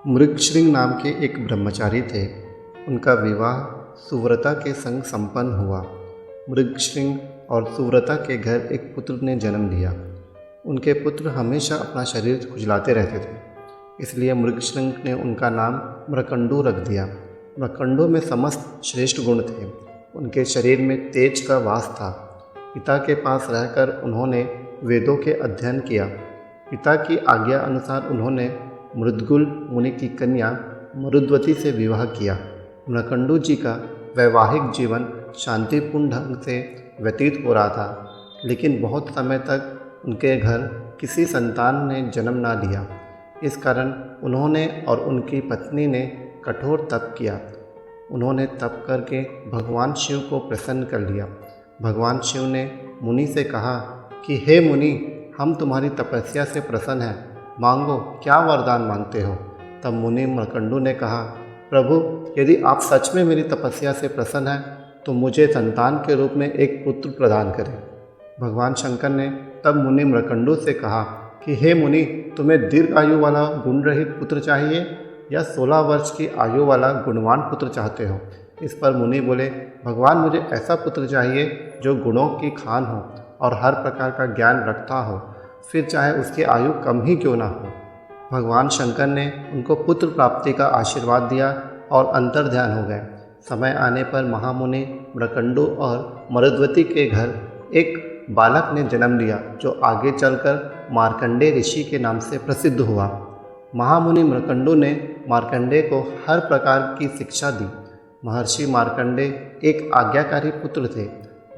मृगशृंग नाम के एक ब्रह्मचारी थे। उनका विवाह सुव्रता के संग संपन्न हुआ। मृगशृंग और सुव्रता के घर एक पुत्र ने जन्म लिया। उनके पुत्र हमेशा अपना शरीर खुजलाते रहते थे, इसलिए मृगशृंग ने उनका नाम मृकंडू रख दिया। मृकंडू में समस्त श्रेष्ठ गुण थे। उनके शरीर में तेज का वास था। पिता के पास रहकर उन्होंने वेदों के अध्ययन किया। पिता की आज्ञा अनुसार उन्होंने मृदगुल मुनि की कन्या मरुद्वती से विवाह किया। मृकंडू जी का वैवाहिक जीवन शांतिपूर्ण ढंग से व्यतीत हो रहा था, लेकिन बहुत समय तक उनके घर किसी संतान ने जन्म ना लिया। इस कारण उन्होंने और उनकी पत्नी ने कठोर तप किया। उन्होंने तप करके भगवान शिव को प्रसन्न कर लिया। भगवान शिव ने मुनि से कहा कि हे मुनि, हम तुम्हारी तपस्या से प्रसन्न हैं, मांगो, क्या वरदान मांगते हो। तब मुनि मृकंडू ने कहा, प्रभु, यदि आप सच में मेरी तपस्या से प्रसन्न हैं तो मुझे संतान के रूप में एक पुत्र प्रदान करें। भगवान शंकर ने तब मुनि मृकंडू से कहा कि हे मुनि, तुम्हें दीर्घ आयु वाला गुण रहित पुत्र चाहिए या 16 वर्ष की आयु वाला गुणवान पुत्र चाहते हो। इस पर मुनि बोले, भगवान, मुझे ऐसा पुत्र चाहिए जो गुणों की खान हो और हर प्रकार का ज्ञान रखता हो, फिर चाहे उसकी आयु कम ही क्यों ना हो। भगवान शंकर ने उनको पुत्र प्राप्ति का आशीर्वाद दिया और अंतर्ध्यान हो गए। समय आने पर महामुनि मृकंडू और मरुद्वती के घर एक बालक ने जन्म लिया, जो आगे चलकर मार्कंडेय ऋषि के नाम से प्रसिद्ध हुआ। महामुनि मृकंडू ने मार्कंडेय को हर प्रकार की शिक्षा दी। महर्षि मार्कंडेय एक आज्ञाकारी पुत्र थे।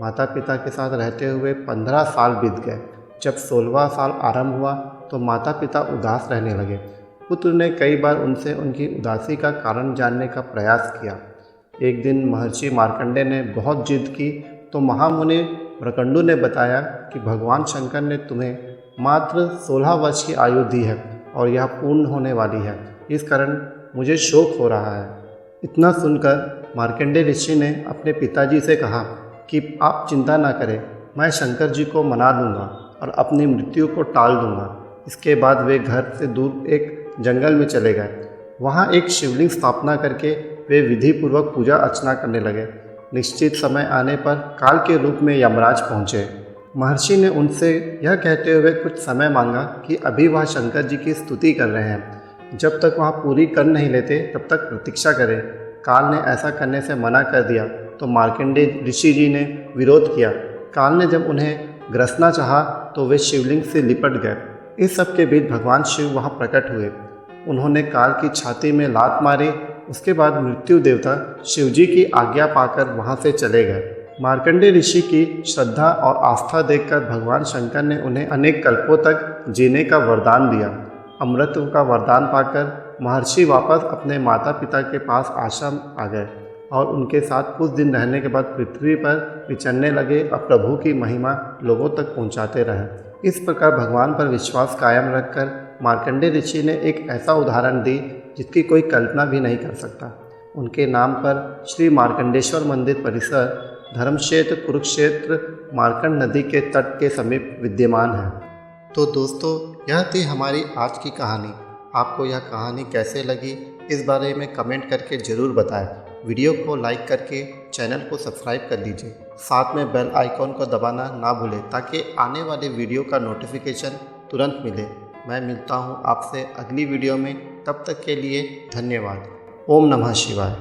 माता पिता के साथ रहते हुए 15 साल बीत गए। जब 16वां साल आरंभ हुआ तो माता पिता उदास रहने लगे। पुत्र ने कई बार उनसे उनकी उदासी का कारण जानने का प्रयास किया। एक दिन महर्षि मार्कंडेय ने बहुत जिद की तो महामुनि मृकंडू ने बताया कि भगवान शंकर ने तुम्हें मात्र 16 वर्ष की आयु दी है और यह पूर्ण होने वाली है, इस कारण मुझे शोक हो रहा है। इतना सुनकर मार्कंडेय ऋषि ने अपने पिताजी से कहा कि आप चिंता ना करें, मैं शंकर जी को मना लूँगा और अपनी मृत्यु को टाल दूँगा। इसके बाद वे घर से दूर एक जंगल में चले गए। वहाँ एक शिवलिंग स्थापना करके वे विधि पूर्वक पूजा अर्चना करने लगे। निश्चित समय आने पर काल के रूप में यमराज पहुँचे। महर्षि ने उनसे यह कहते हुए कुछ समय मांगा कि अभी वह शंकर जी की स्तुति कर रहे हैं, जब तक वह पूरी कर नहीं लेते तब तक प्रतीक्षा करें। काल ने ऐसा करने से मना कर दिया तो मार्कंडेय ऋषि जी ने विरोध किया। काल ने जब उन्हें ग्रसना चाहा तो वे शिवलिंग से लिपट गए। इस सब के बीच भगवान शिव वहां प्रकट हुए। उन्होंने काल की छाती में लात मारी। उसके बाद मृत्यु देवता शिवजी की आज्ञा पाकर वहां से चले गए। मार्कंडेय ऋषि की श्रद्धा और आस्था देखकर भगवान शंकर ने उन्हें अनेक कल्पों तक जीने का वरदान दिया। अमृत का वरदान पाकर महर्षि वापस अपने माता पिता के पास आश्रम आ गए और उनके साथ कुछ दिन रहने के बाद पृथ्वी पर विचरने लगे और प्रभु की महिमा लोगों तक पहुंचाते रहे। इस प्रकार भगवान पर विश्वास कायम रखकर मार्कंडेय ऋषि ने एक ऐसा उदाहरण दी जिसकी कोई कल्पना भी नहीं कर सकता। उनके नाम पर श्री मार्कंडेश्वर मंदिर परिसर धर्मक्षेत्र कुरुक्षेत्र मार्कंड नदी के तट के समीप विद्यमान है। तो दोस्तों, यह थी हमारी आज की कहानी। आपको यह कहानी कैसे लगी इस बारे में कमेंट करके ज़रूर बताएं। वीडियो को लाइक करके चैनल को सब्सक्राइब कर लीजिए। साथ में बेल आइकॉन को दबाना ना भूलें ताकि आने वाले वीडियो का नोटिफिकेशन तुरंत मिले। मैं मिलता हूँ आपसे अगली वीडियो में, तब तक के लिए धन्यवाद। ओम नमः शिवाय।